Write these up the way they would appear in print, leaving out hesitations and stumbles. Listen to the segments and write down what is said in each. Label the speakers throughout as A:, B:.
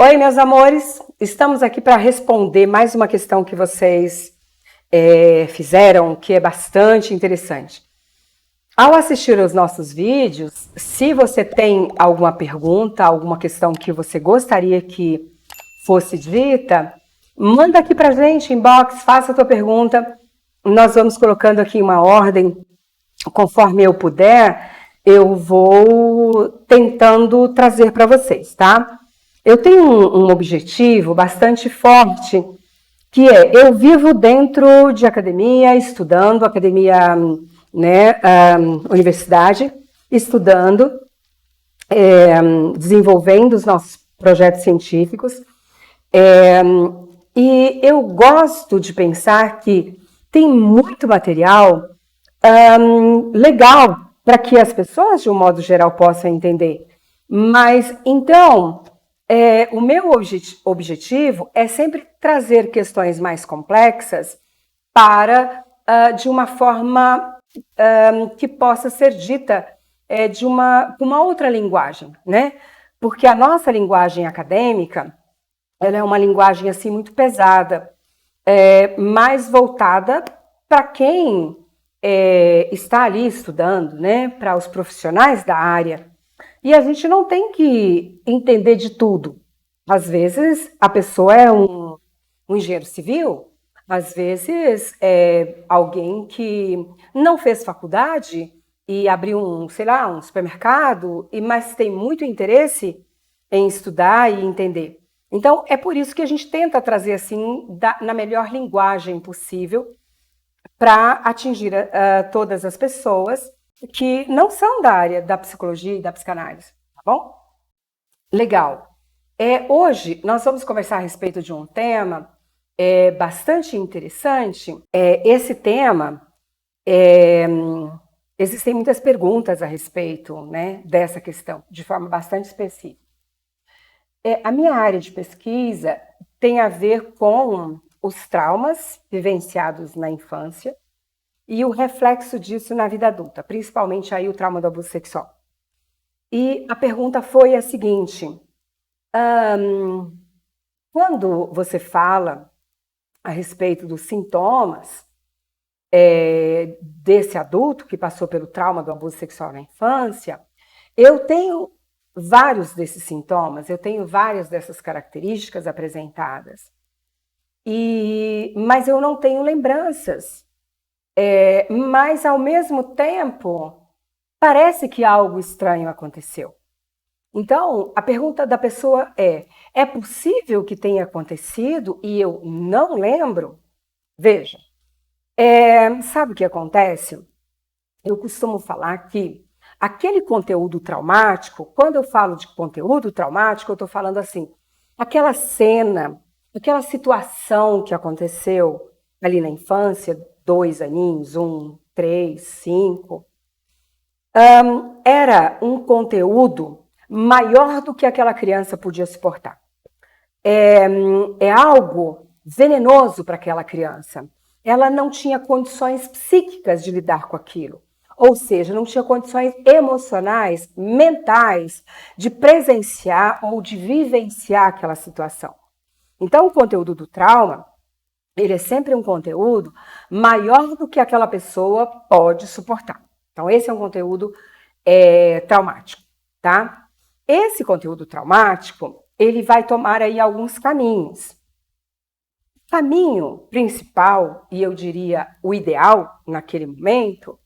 A: Oi, meus amores, estamos aqui para responder mais uma questão que vocês fizeram, que é bastante interessante. Ao assistir os nossos vídeos, se você tem alguma pergunta, alguma questão que você gostaria que fosse dita, manda aqui para a gente, inbox, faça a tua pergunta. Nós vamos colocando aqui uma ordem, conforme eu puder, eu vou tentando trazer para vocês, tá? Eu tenho um objetivo bastante forte, que é, eu vivo dentro de academia, estudando, academia, né, universidade, estudando, desenvolvendo os nossos projetos científicos, e eu gosto de pensar que tem muito material legal para que as pessoas, de um modo geral, possam entender. Mas, então, o meu objetivo é sempre trazer questões mais complexas para, de uma forma que possa ser dita de uma outra linguagem, né? Porque a nossa linguagem acadêmica, ela é uma linguagem assim muito pesada, mais voltada para quem está ali estudando, né? Para os profissionais da área. E a gente não tem que entender de tudo. Às vezes, a pessoa é um engenheiro civil, às vezes é alguém que não fez faculdade e abriu sei lá, um supermercado, mas tem muito interesse em estudar e entender. Então, é por isso que a gente tenta trazer assim, na melhor linguagem possível, para atingir todas as pessoas que não são da área da psicologia e da psicanálise, tá bom? Legal. Hoje nós vamos conversar a respeito de um tema bastante interessante. Esse tema, existem muitas perguntas a respeito, né, dessa questão, de forma bastante específica. A minha área de pesquisa tem a ver com os traumas vivenciados na infância e o reflexo disso na vida adulta, principalmente aí o trauma do abuso sexual. E a pergunta foi a seguinte: quando você fala a respeito dos sintomas desse adulto que passou pelo trauma do abuso sexual na infância, eu tenho vários desses sintomas, eu tenho várias dessas características apresentadas, mas eu não tenho lembranças. Mas, ao mesmo tempo, parece que algo estranho aconteceu. Então, a pergunta da pessoa é possível que tenha acontecido e eu não lembro? Veja, sabe o que acontece? Eu costumo falar que aquele conteúdo traumático, quando eu falo de conteúdo traumático, eu estou falando assim, aquela cena, aquela situação que aconteceu ali na infância, 2 aninhos, 1, 3, 5, era um conteúdo maior do que aquela criança podia suportar. É algo venenoso para aquela criança. Ela não tinha condições psíquicas de lidar com aquilo. Ou seja, não tinha condições emocionais, mentais, de presenciar ou de vivenciar aquela situação. Então, o conteúdo do trauma, ele é sempre um conteúdo maior do que aquela pessoa pode suportar. Então, esse é um conteúdo traumático, tá? Esse conteúdo traumático, ele vai tomar aí alguns caminhos. O caminho principal, e eu diria o ideal naquele momento,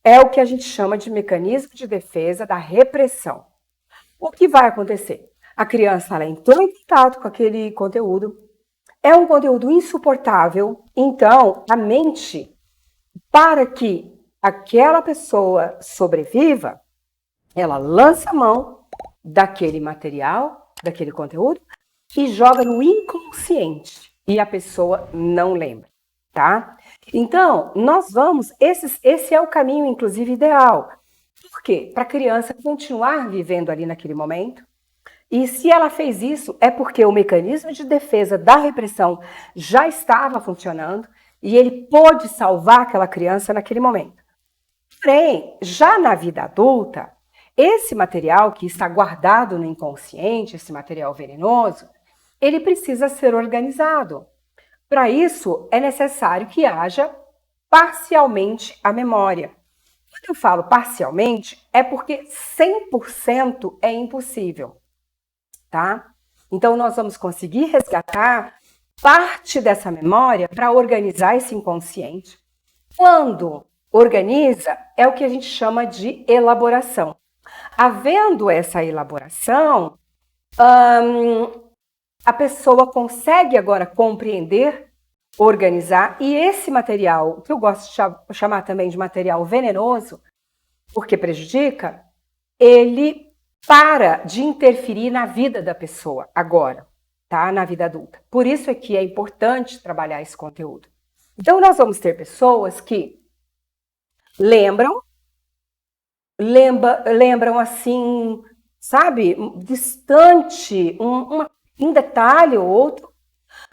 A: é o que a gente chama de mecanismo de defesa da repressão. O que vai acontecer? A criança ela entrou em contato com aquele conteúdo, é um conteúdo insuportável, então a mente, para que aquela pessoa sobreviva, ela lança a mão daquele material, daquele conteúdo, e joga no inconsciente, e a pessoa não lembra, tá? Então, nós vamos, esse é o caminho, inclusive, ideal. Por quê? Para a criança continuar vivendo ali naquele momento, e se ela fez isso, é porque o mecanismo de defesa da repressão já estava funcionando e ele pôde salvar aquela criança naquele momento. Porém, já na vida adulta, esse material que está guardado no inconsciente, esse material venenoso, ele precisa ser organizado. Para isso, é necessário que haja parcialmente a memória. Quando eu falo parcialmente, é porque 100% é impossível, tá? Então, nós vamos conseguir resgatar parte dessa memória para organizar esse inconsciente. Quando organiza, é o que a gente chama de elaboração. Havendo essa elaboração, a pessoa consegue agora compreender, organizar, e esse material, que eu gosto de chamar também de material venenoso, porque prejudica, ele para de interferir na vida da pessoa agora, tá? Na vida adulta. Por isso é que é importante trabalhar esse conteúdo. Então, nós vamos ter pessoas que lembram assim, sabe, distante, um detalhe ou outro.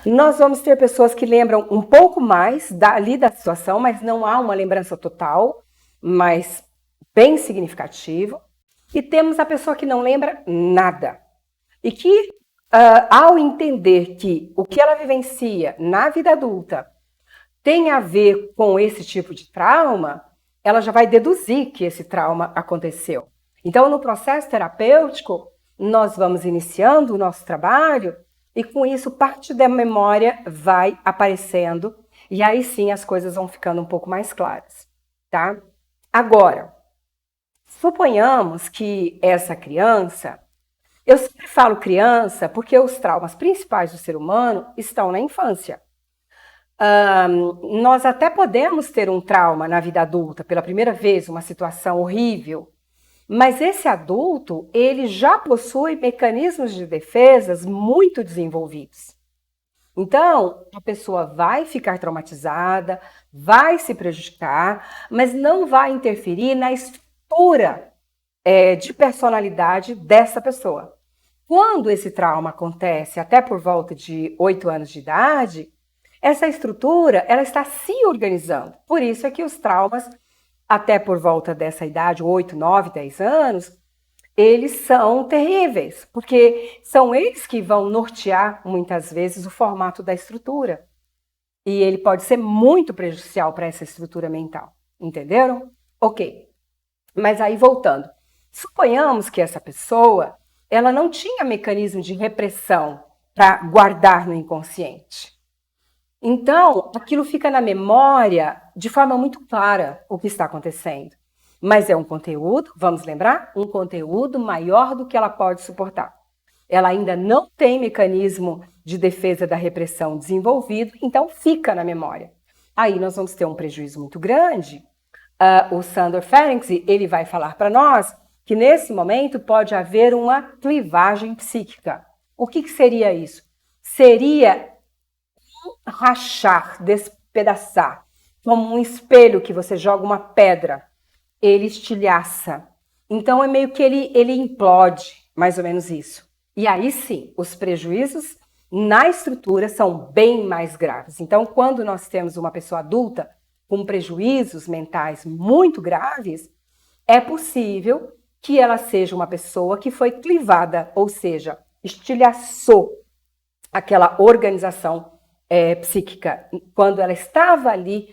A: Nós vamos ter pessoas que lembram um pouco mais dali da situação, mas não há uma lembrança total, mas bem significativo. E temos a pessoa que não lembra nada. E que, ao entender que o que ela vivencia na vida adulta tem a ver com esse tipo de trauma, ela já vai deduzir que esse trauma aconteceu. Então, no processo terapêutico, nós vamos iniciando o nosso trabalho e, com isso, parte da memória vai aparecendo e aí sim as coisas vão ficando um pouco mais claras, tá? Agora, suponhamos que essa criança, eu sempre falo criança porque os traumas principais do ser humano estão na infância. Nós até podemos ter um trauma na vida adulta, pela primeira vez, uma situação horrível, mas esse adulto, ele já possui mecanismos de defesas muito desenvolvidos. Então, a pessoa vai ficar traumatizada, vai se prejudicar, mas não vai interferir na estrutura de personalidade dessa pessoa. Quando esse trauma acontece até por volta de 8 anos de idade, essa estrutura, ela está se organizando. Por isso é que os traumas, até por volta dessa idade, 8, 9, 10 anos, eles são terríveis, porque são eles que vão nortear, muitas vezes, o formato da estrutura. E ele pode ser muito prejudicial para essa estrutura mental. Entenderam? Ok. Mas aí, voltando. Suponhamos que essa pessoa, ela não tinha mecanismo de repressão para guardar no inconsciente. Então, aquilo fica na memória de forma muito clara o que está acontecendo. Mas é um conteúdo, vamos lembrar, um conteúdo maior do que ela pode suportar. Ela ainda não tem mecanismo de defesa da repressão desenvolvido, então fica na memória. Aí nós vamos ter um prejuízo muito grande. O Sandor Ferenczi, ele vai falar para nós que nesse momento pode haver uma clivagem psíquica. O que seria isso? Seria rachar, despedaçar, como um espelho que você joga uma pedra, ele estilhaça. Então é meio que ele implode, mais ou menos isso. E aí sim, os prejuízos na estrutura são bem mais graves. Então, quando nós temos uma pessoa adulta com prejuízos mentais muito graves, é possível que ela seja uma pessoa que foi clivada, ou seja, estilhaçou aquela organização psíquica, quando ela estava ali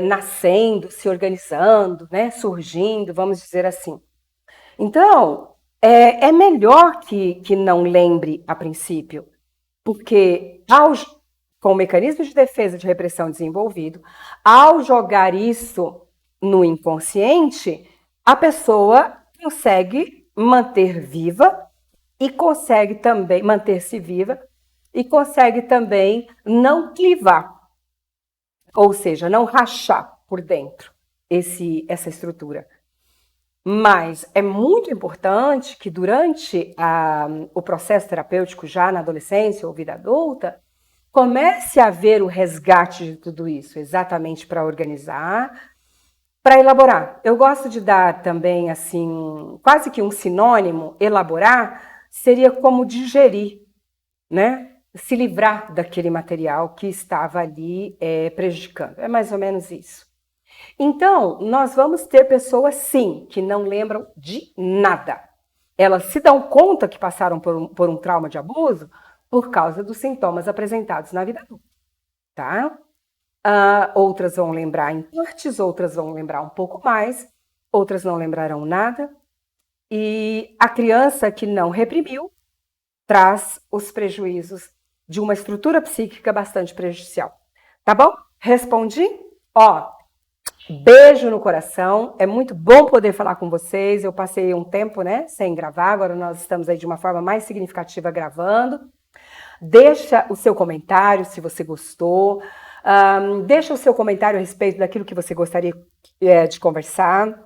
A: nascendo, se organizando, né, surgindo, vamos dizer assim. Então, é melhor que não lembre a princípio, porque com o mecanismo de defesa de repressão desenvolvido, ao jogar isso no inconsciente, a pessoa consegue manter viva e consegue também manter-se viva e consegue também não clivar, ou seja, não rachar por dentro essa estrutura. Mas é muito importante que durante o processo terapêutico, já na adolescência ou vida adulta, comece a haver o resgate de tudo isso, exatamente para organizar, para elaborar. Eu gosto de dar também, assim, quase que um sinônimo, elaborar, seria como digerir, né? Se livrar daquele material que estava ali prejudicando. É mais ou menos isso. Então, nós vamos ter pessoas, sim, que não lembram de nada. Elas se dão conta que passaram por um trauma de abuso por causa dos sintomas apresentados na vida adulta, tá? Outras vão lembrar em partes, outras vão lembrar um pouco mais, outras não lembrarão nada. E a criança que não reprimiu traz os prejuízos de uma estrutura psíquica bastante prejudicial. Tá bom? Respondi? Ó, beijo no coração. É muito bom poder falar com vocês. Eu passei um tempo, né, sem gravar. Agora nós estamos aí de uma forma mais significativa gravando. Deixa o seu comentário se você gostou. Deixa o seu comentário a respeito daquilo que você gostaria de conversar.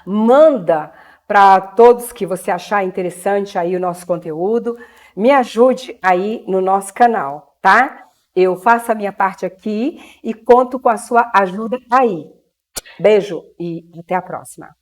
A: Manda para todos que você achar interessante aí o nosso conteúdo. Me ajude aí no nosso canal, tá? Eu faço a minha parte aqui e conto com a sua ajuda aí. Beijo e até a próxima.